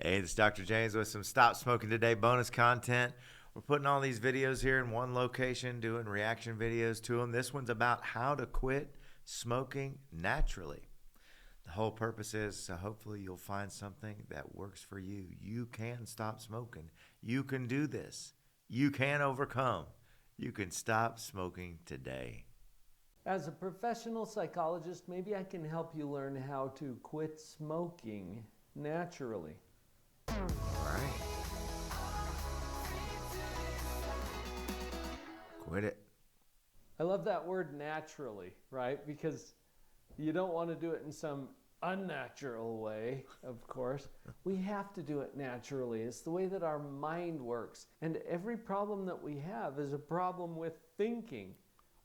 Hey, this is Dr. James with some Stop Smoking Today bonus content. We're putting all these videos here in one location, doing reaction videos to them. This one's about how to quit smoking naturally. The whole purpose is so hopefully you'll find something that works for you. You can stop smoking. You can do this. You can overcome. You can stop smoking today. As a professional psychologist, maybe I can help you learn how to quit smoking naturally. All right. Quit it. I love that word naturally, right? Because you don't want to do it in some unnatural way, of course. We have to do it naturally. It's the way that our mind works. And every problem that we have is a problem with thinking.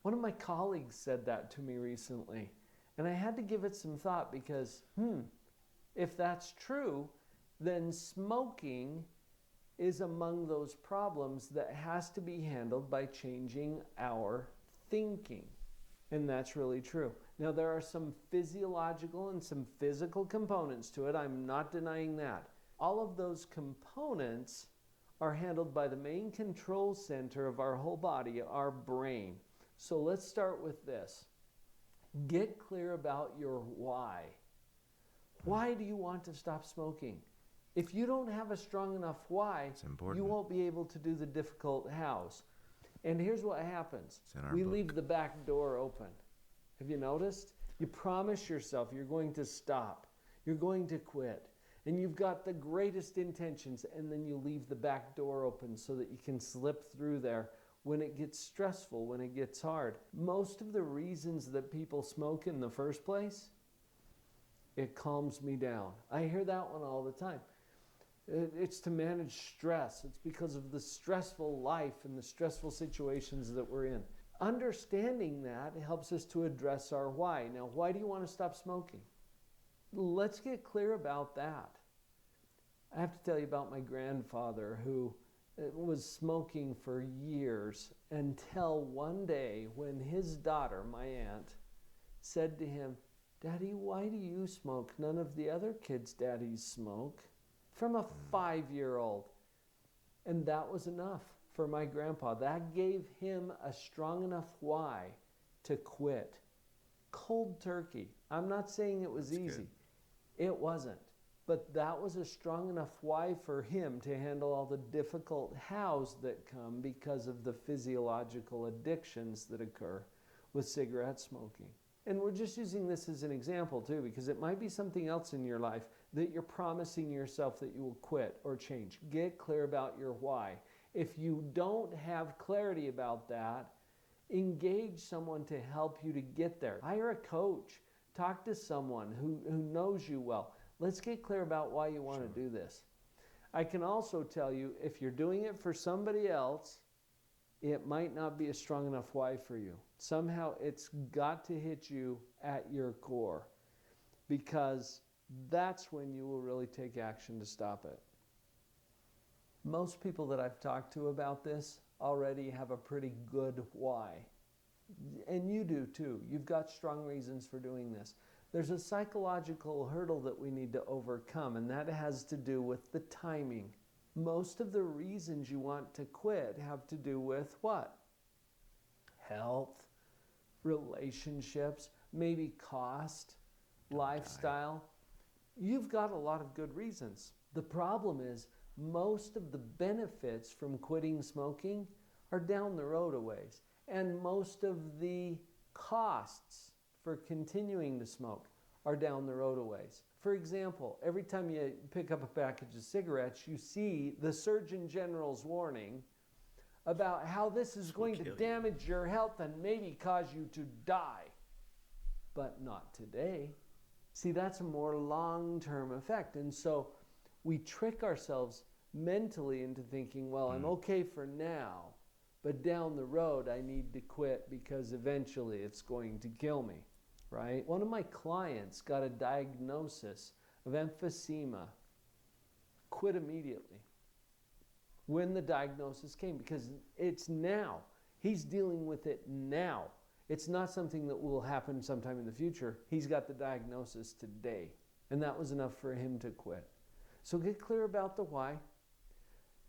One of my colleagues said that to me recently, and I had to give it some thought because, if that's true, then smoking is among those problems that has to be handled by changing our thinking. And that's really true. Now, there are some physiological and some physical components to it. I'm not denying that. All of those components are handled by the main control center of our whole body, our brain. So let's start with this. Get clear about your why. Why do you want to stop smoking? If you don't have a strong enough why, you won't be able to do the difficult hows. And here's what happens. We leave the back door open. Have you noticed? You promise yourself you're going to stop. You're going to quit. And you've got the greatest intentions, and then you leave the back door open so that you can slip through there when it gets stressful, when it gets hard. Most of the reasons that people smoke in the first place, it calms me down. I hear that one all the time. It's to manage stress. It's because of the stressful life and the stressful situations that we're in. Understanding that helps us to address our why. Now, why do you want to stop smoking? Let's get clear about that. I have to tell you about my grandfather who was smoking for years until one day when his daughter, my aunt, said to him, "Daddy, why do you smoke? None of the other kids' daddies smoke." From a 5-year-old. And that was enough for my grandpa. That gave him a strong enough why to quit. Cold turkey. I'm not saying it was easy. It wasn't. But that was a strong enough why for him to handle all the difficult hows that come because of the physiological addictions that occur with cigarette smoking. And we're just using this as an example too, because it might be something else in your life that you're promising yourself that you will quit or change. Get clear about your why. If you don't have clarity about that, engage someone to help you to get there. Hire a coach. Talk to someone who knows you well. Let's get clear about why you want to do this. I can also tell you, if you're doing it for somebody else, it might not be a strong enough why for you. Somehow it's got to hit you at your core, because that's when you will really take action to stop it. Most people that I've talked to about this already have a pretty good why. And you do too. You've got strong reasons for doing this. There's a psychological hurdle that we need to overcome, and that has to do with the timing. Most of the reasons you want to quit have to do with what? Health, relationships, maybe cost, lifestyle. You've got a lot of good reasons. The problem is most of the benefits from quitting smoking are down the road a ways, and most of the costs for continuing to smoke are down the road a ways. For example, every time you pick up a package of cigarettes, you see the Surgeon General's warning about how this is going to damage your health and maybe cause you to die. But not today. See, that's a more long-term effect. And so we trick ourselves mentally into thinking, well, I'm okay for now, but down the road I need to quit because eventually it's going to kill me. Right? One of my clients got a diagnosis of emphysema, quit immediately when the diagnosis came, because it's now. He's dealing with it now. It's not something that will happen sometime in the future. He's got the diagnosis today, and that was enough for him to quit. So get clear about the why.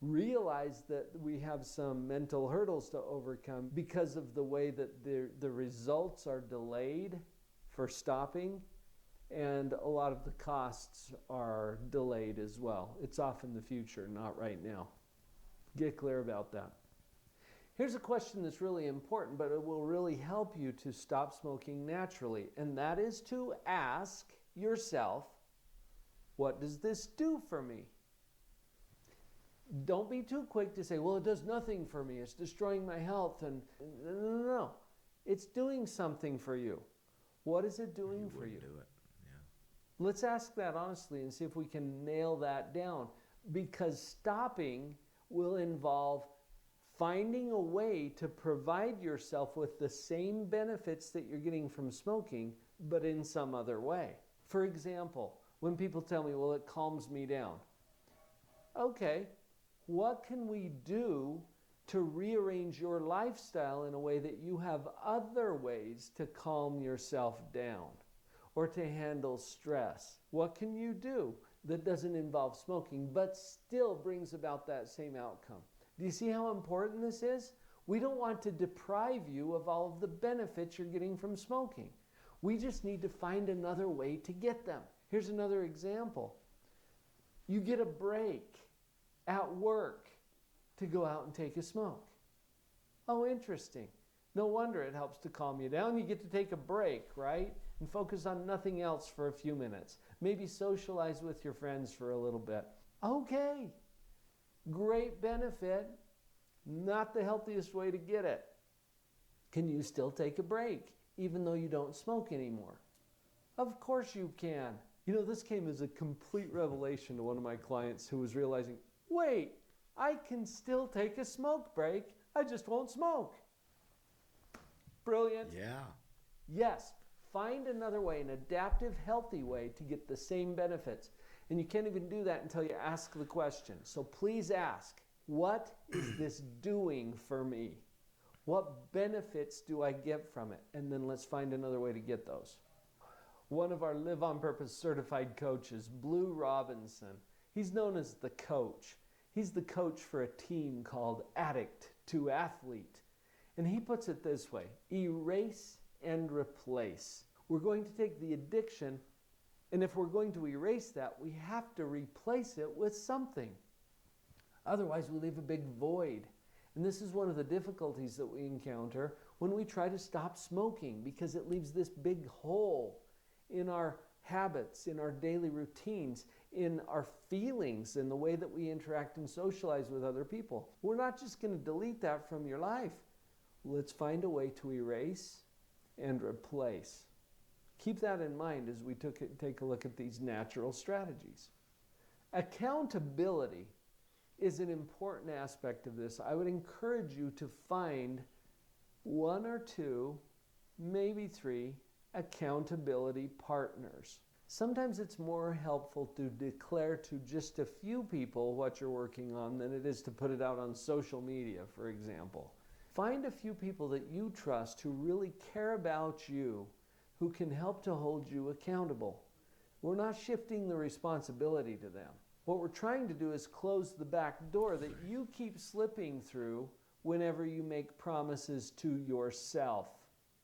Realize that we have some mental hurdles to overcome because of the way that the results are delayed for stopping, and a lot of the costs are delayed as well. It's off in the future, not right now. Get clear about that. Here's a question that's really important, but it will really help you to stop smoking naturally, and that is to ask yourself, what does this do for me? Don't be too quick to say, well, it does nothing for me. It's destroying my health. And no. It's doing something for you. What is it doing for you? Do it. Yeah. Let's ask that honestly and see if we can nail that down. Because stopping will involve finding a way to provide yourself with the same benefits that you're getting from smoking, but in some other way. For example, when people tell me, well, it calms me down. Okay. What can we do to rearrange your lifestyle in a way that you have other ways to calm yourself down or to handle stress? What can you do that doesn't involve smoking but still brings about that same outcome? Do you see how important this is? We don't want to deprive you of all of the benefits you're getting from smoking. We just need to find another way to get them. Here's another example. You get a break at work to go out and take a smoke. Oh, interesting. No wonder it helps to calm you down. You get to take a break, right? And focus on nothing else for a few minutes. Maybe socialize with your friends for a little bit. Okay. Great benefit. Not the healthiest way to get it. Can you still take a break, even though you don't smoke anymore? Of course you can. You know, this came as a complete revelation to one of my clients who was realizing, wait, I can still take a smoke break. I just won't smoke. Brilliant. Yeah. Yes. Find another way, an adaptive, healthy way to get the same benefits. And you can't even do that until you ask the question. So please ask, what is this doing for me? What benefits do I get from it? And then let's find another way to get those. One of our Live on Purpose certified coaches, Blue Robinson, he's known as the coach. He's the coach for a team called Addict to Athlete. And he puts it this way, erase and replace. We're going to take the addiction, and if we're going to erase that, we have to replace it with something. Otherwise, we leave a big void. And this is one of the difficulties that we encounter when we try to stop smoking, because it leaves this big hole in our habits, in our daily routines, in our feelings, in the way that we interact and socialize with other people. We're not just going to delete that from your life. Let's find a way to erase and replace. Keep that in mind as we take a look at these natural strategies. Accountability is an important aspect of this. I would encourage you to find one or two, maybe three, accountability partners. Sometimes it's more helpful to declare to just a few people what you're working on than it is to put it out on social media, for example. Find a few people that you trust who really care about you, who can help to hold you accountable. We're not shifting the responsibility to them. What we're trying to do is close the back door that you keep slipping through whenever you make promises to yourself.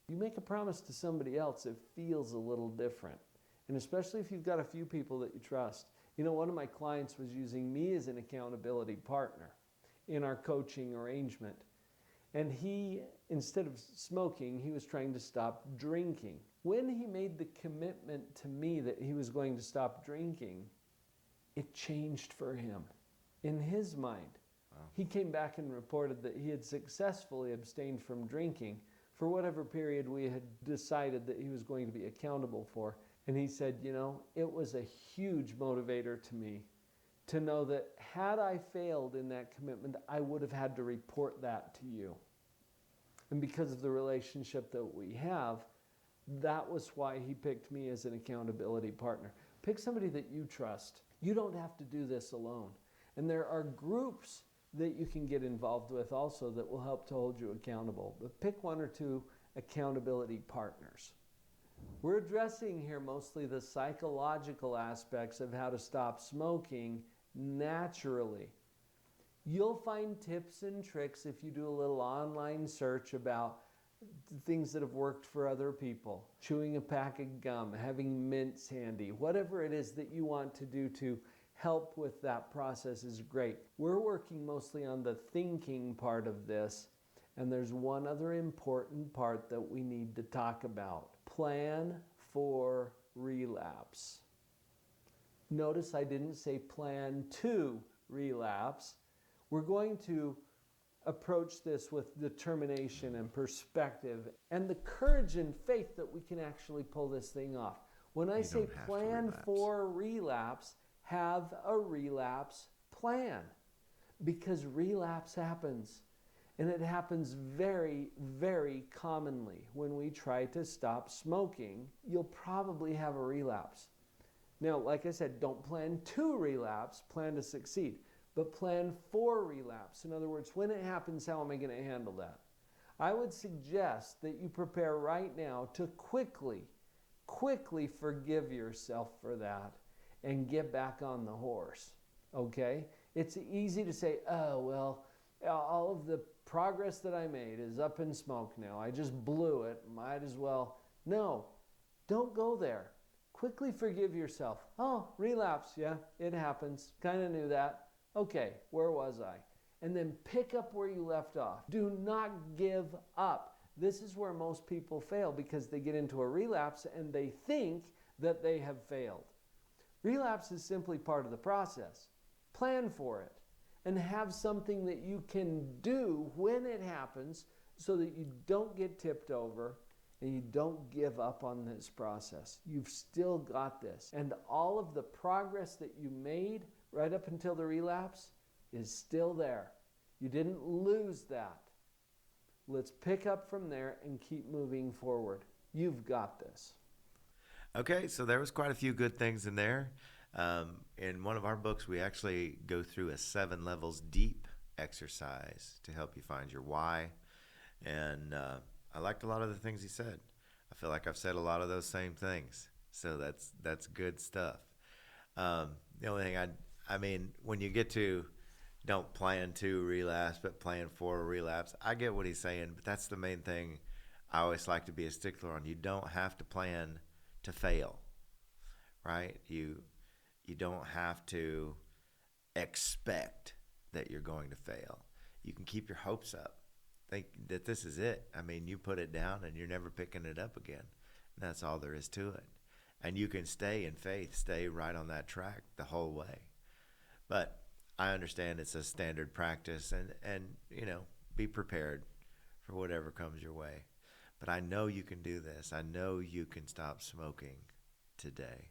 You make a promise to somebody else, it feels a little different. And especially if you've got a few people that you trust. You know, one of my clients was using me as an accountability partner in our coaching arrangement. And he, instead of smoking, he was trying to stop drinking. When he made the commitment to me that he was going to stop drinking, it changed for him. In his mind, he came back and reported that he had successfully abstained from drinking for whatever period we had decided that he was going to be accountable for. And he said, you know, it was a huge motivator to me to know that had I failed in that commitment, I would have had to report that to you. And because of the relationship that we have, that was why he picked me as an accountability partner. Pick somebody that you trust. You don't have to do this alone. And there are groups that you can get involved with also that will help to hold you accountable. But pick one or two accountability partners. We're addressing here mostly the psychological aspects of how to stop smoking naturally. You'll find tips and tricks if you do a little online search about things that have worked for other people. Chewing a pack of gum, having mints handy, whatever it is that you want to do to help with that process is great. We're working mostly on the thinking part of this, and there's one other important part that we need to talk about. Plan for relapse. Notice I didn't say plan to relapse. We're going to approach this with determination and perspective and the courage and faith that we can actually pull this thing off. When I say plan for relapse, have a relapse plan, because relapse happens. And it happens very, very commonly. When we try to stop smoking, you'll probably have a relapse. Now, like I said, don't plan to relapse, plan to succeed. But plan for relapse. In other words, when it happens, how am I going to handle that? I would suggest that you prepare right now to quickly forgive yourself for that and get back on the horse. Okay? It's easy to say, oh, well, all of the progress that I made is up in smoke now. I just blew it. Might as well. No, don't go there. Quickly forgive yourself. Oh, relapse. Yeah, it happens. Kind of knew that. Okay, where was I? And then pick up where you left off. Do not give up. This is where most people fail, because they get into a relapse and they think that they have failed. Relapse is simply part of the process. Plan for it and have something that you can do when it happens so that you don't get tipped over and you don't give up on this process. You've still got this. And all of the progress that you made right up until the relapse is still there. You didn't lose that. Let's pick up from there and keep moving forward. You've got this. Okay, so there was quite a few good things in there. In one of our books, we actually go through a 7 levels deep exercise to help you find your why. And I liked a lot of the things he said. I feel like I've said a lot of those same things. So that's good stuff. The only thing I mean, when you get to don't plan to relapse, but plan for a relapse, I get what he's saying, but that's the main thing I always like to be a stickler on. You don't have to plan to fail, right? You don't have to expect that you're going to fail. You can keep your hopes up. Think that this is it. I mean, you put it down and you're never picking it up again. And that's all there is to it. And you can stay in faith, stay right on that track the whole way. But I understand it's a standard practice, and be prepared for whatever comes your way. But I know you can do this. I know you can stop smoking today.